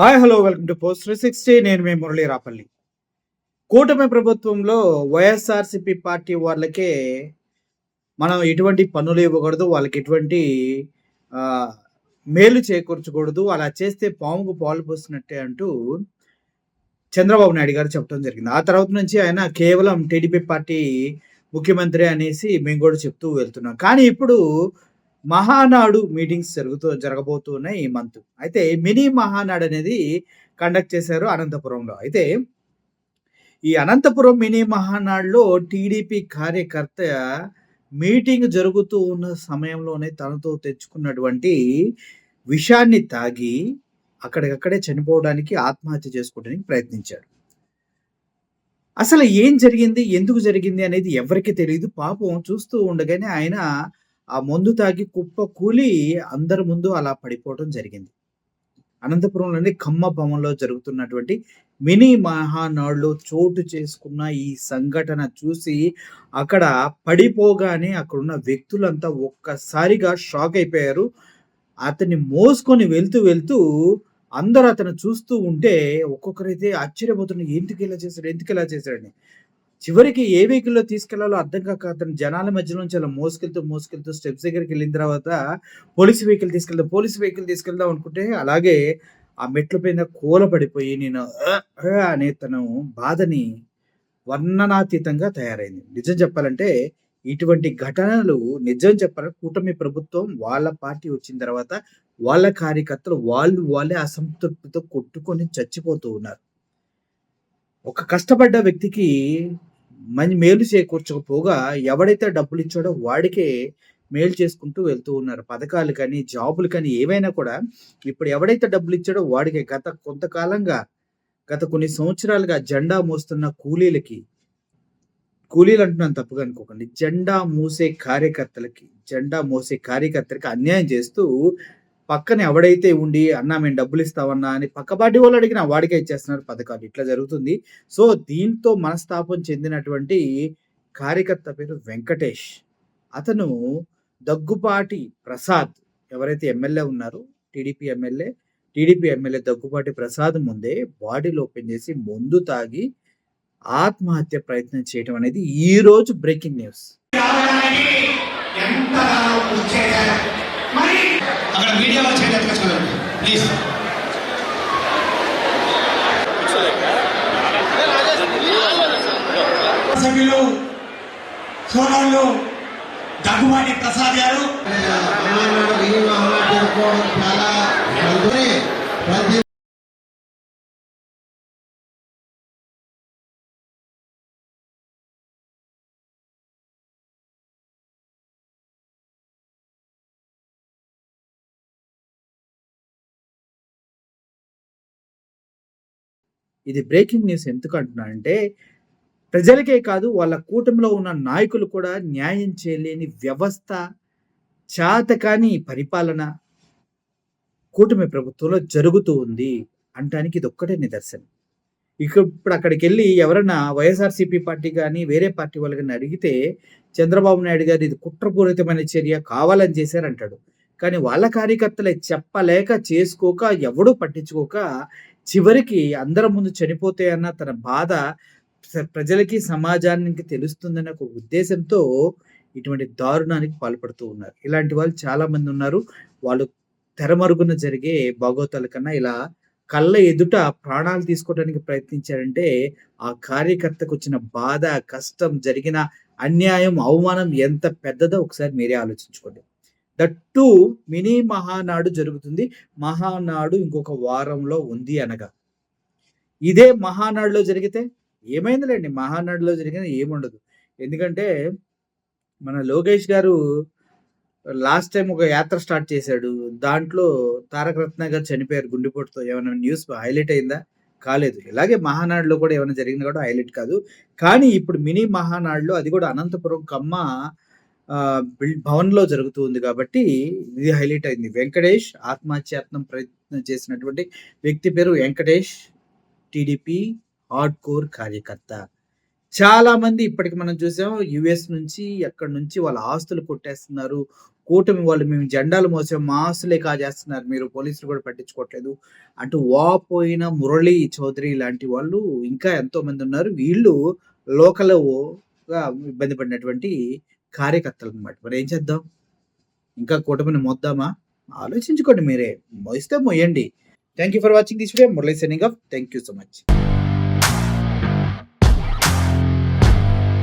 Hi! Hello! Welcome to post 360. నేను మీ మురళీ రాపల్లి. కూటమి ప్రభుత్వంలో వైఎస్ఆర్‌సీపీ పార్టీ వాళ్ళకే మనం ఎటువంటి పన్నులు ఇవ్వకూడదు. వాళ్ళకి ఎటువంటి ఆహ్, మేలు చేకూర్చకూడదు. అలా చేస్తే పాముకు పాలు పోసినట్టే అంటూ చంద్రబాబు నాయుడు గారు చెప్పడం జరిగింది. ఆ తర్వాత నుంచి ఆయన కేవలం టీడీపీ పార్టీ ముఖ్యమంత్రి అనేసి మేము కూడా చెప్తూ వెళ్తున్నాం. కానీ ఇప్పుడు మహానాడు మీటింగ్స్ జరగబోతున్నాయి ఈ మంత్. అయితే మినీ మహానాడు అనేది కండక్ట్ చేశారు అనంతపురంలో. అయితే ఈ అనంతపురం మినీ మహానాడులో టీడీపీ కార్యకర్త మీటింగ్ జరుగుతూ ఉన్న సమయంలోనే తనతో తెచ్చుకున్నటువంటి విషాన్ని తాగి అక్కడికక్కడే చనిపోవడానికి ఆత్మహత్య చేసుకోవడానికి ప్రయత్నించాడు. అసలు ఏం జరిగింది? ఎందుకు జరిగింది? అనేది ఎవరికీ తెలీదు. పాపం చూస్తూ ఉండగానే ఆయన ఆ మందు తాగి కుప్ప కూలి అందరి ముందు అలా పడిపోవటం జరిగింది. అనంతపురంలోని ఖమ్మ భవన్‌లో జరుగుతున్నటువంటి మినీ మహానాడులో చోటు చేసుకున్న ఈ సంఘటన చూసి అక్కడ పడిపోగానే అక్కడున్న వ్యక్తులంతా ఒక్కసారిగా షాక్ అయిపోయారు. అతన్ని మోసుకొని వెళ్తూ అందరూ అతన్ని చూస్తూ ఉంటే ఒక్కొక్కరైతే ఆశ్చర్యపోతున్నారు. ఎందుకిలా చేశాడు? ఎందుకిలా చేశాడని. చివరికి ఏ వెహికల్‌లో తీసుకెళ్లాలో అర్థం కాక అతను జనాల మధ్యలోంచి అలా మోసుకెళ్తూ స్టెప్స్ దగ్గరికెళ్ళిన తర్వాత పోలీస్ వెహికల్ తీసుకెళ్దాం అనుకుంటే అలాగే ఆ మెట్ల పైన కూలబడిపోయి నేను అనే తను బాధని వర్ణనాతీతంగా తయారైంది. నిజం చెప్పాలంటే ఇటువంటి ఘటనలు నిజం చెప్పాలంటే కూటమి ప్రభుత్వం వాళ్ళ పార్టీ వచ్చిన తర్వాత వాళ్ళ కార్యకర్తలు వాళ్ళే అసంతృప్తితో కొట్టుకొని చచ్చిపోతూ ఉన్నారు. ఒక కష్టపడ్డ వ్యక్తికి మేలు చేకూర్చకపోగా ఎవడైతే డబ్బులిచ్చాడో వాడికే మేలు చేసుకుంటూ వెళ్తూ ఉన్నారు. పథకాలు కానీ, జాబులు కానీ ఏవైనా కూడా ఇప్పుడు ఎవడైతే డబ్బులిచ్చాడో వాడికే గత కొన్ని సంవత్సరాలుగా జెండా మోస్తున్న కూలీలు అంటున్నాను తప్పుగా అనుకోకండి. జెండా మోసే కార్యకర్తలకి అన్యాయం చేస్తూ పక్కన ఎవడైతే ఉండి "అన్నా మేము డబ్బులిస్తామన్నా" అని పక్క పార్టీ వాళ్ళు అడిగినా వాడికే ఇచ్చేస్తున్నారు పథకాలు. ఇట్లా జరుగుతుంది. సో, దీంతో మనస్తాపం చెందినటువంటి కార్యకర్త పేరు వెంకటేష్. అతను దగ్గుపాటి ప్రసాద్ ఎవరైతే ఎమ్మెల్యే ఉన్నారో టీడీపీ ఎమ్మెల్యే దగ్గుపాటి ప్రసాద్ ముందే బాటిల్ ఓపెన్ చేసి మందు తాగి ఆత్మహత్య ప్రయత్నం చేయడం అనేది ఈరోజు బ్రేకింగ్ న్యూస్. అక్కడ మీడియా వాళ్ళు చేయలేదు చూడండి ప్లీజ్. సభ్యులు సోదరులు దగ్గుబాటి ప్రసాద్ గారు ఇది బ్రేకింగ్ న్యూస్ ఎందుకు అంటున్నానంటే, ప్రజలకే కాదు వాళ్ళ కూటమిలో ఉన్న నాయకులు కూడా న్యాయం చేయలేని వ్యవస్థ, చాతకాని పరిపాలన కూటమి ప్రభుత్వంలో జరుగుతూ ఉంది అనటానికి ఇదొక్కటే నిదర్శనం. ఇప్పుడు అక్కడికెళ్ళి ఎవరన్నా వైఎస్ఆర్‌సీపీ పార్టీ గాని, వేరే పార్టీ వాళ్ళు గాని అడిగితే చంద్రబాబు నాయుడు గారు ఇది కుట్రపూరితమైన చర్య కావాలని చేశారంటాడు. కానీ వాళ్ళ కార్యకర్తలే చెప్పలేక, చేసుకోక, ఎవడు పట్టించుకోక చివరికి అందరి ముందు చనిపోతే అన్న తన బాధ ప్రజలకి, సమాజానికి తెలుస్తుందన్న ఒక ఉద్దేశంతో ఇటువంటి దారుణానికి పాల్పడుతూ ఉన్నారు. ఇలాంటి వాళ్ళు చాలా మంది ఉన్నారు. వాళ్ళు తెరమరుగున జరిగే బాగోతాల కన్నా ఇలా కళ్ళ ఎదుట ప్రాణాలు తీసుకోవడానికి ప్రయత్నించారంటే, ఆ కార్యకర్తకొచ్చిన బాధ, కష్టం, జరిగిన అన్యాయం, అవమానం ఎంత పెద్దదో ఒకసారి మీరే ఆలోచించుకోండి. దట్ టూ మినీ మహానాడు జరుగుతుంది. మహానాడు ఇంకొక వారంలో ఉంది అనగా. ఇదే మహానాడులో జరిగితే ఏమైందిలెండి. మహానాడులో జరిగిన ఏముండదు. ఎందుకంటే మన లోకేష్ గారు లాస్ట్ టైమ్ ఒక యాత్ర స్టార్ట్ చేశాడు. దాంట్లో తారక రత్న గారు చనిపోయారు గుండెపోటుతో. ఏమైనా న్యూస్ హైలైట్ అయిందా? కాలేదు. ఇలాగే మహానాడులో కూడా ఏమైనా జరిగింది కూడా హైలైట్ కాదు. కానీ ఇప్పుడు మినీ మహానాడులో అది కూడా అనంతపురం కమ్మ భవన్‌లో జరుగుతూ ఉంది కాబట్టి ఇది హైలైట్ అయింది. వెంకటేష్ ఆత్మహత్యాయత్నం ప్రయత్నం చేసినటువంటి వ్యక్తి పేరు వెంకటేష్. టీడీపీ హార్డ్ కోర్ కార్యకర్త. చాలా మంది ఇప్పటికి మనం చూసాం యూఎస్ నుంచి, ఎక్కడి నుంచి వాళ్ళ ఆస్తులు కొట్టేస్తున్నారు. కూటమి వాళ్ళు మేము జెండాలు మోసాం, మా ఆస్తులే కాజేస్తున్నారు మీరు, పోలీసులు కూడా పట్టించుకోవట్లేదు అంటూ వాపోయిన మురళీ చౌదరి లాంటి వాళ్ళు ఇంకా ఎంతోమంది ఉన్నారు. వీళ్ళు లోకల్‌గా ఇబ్బంది పడినటువంటి కార్యకర్తలనమాట. మరేం చేద్దాం? ఇంకా కూటమిని మోద్దామా? ఆలోచించుకోండి మీరే. మోయిస్తే మోయండి. Thank you for watching this video. Murali signing off. Thank you so much.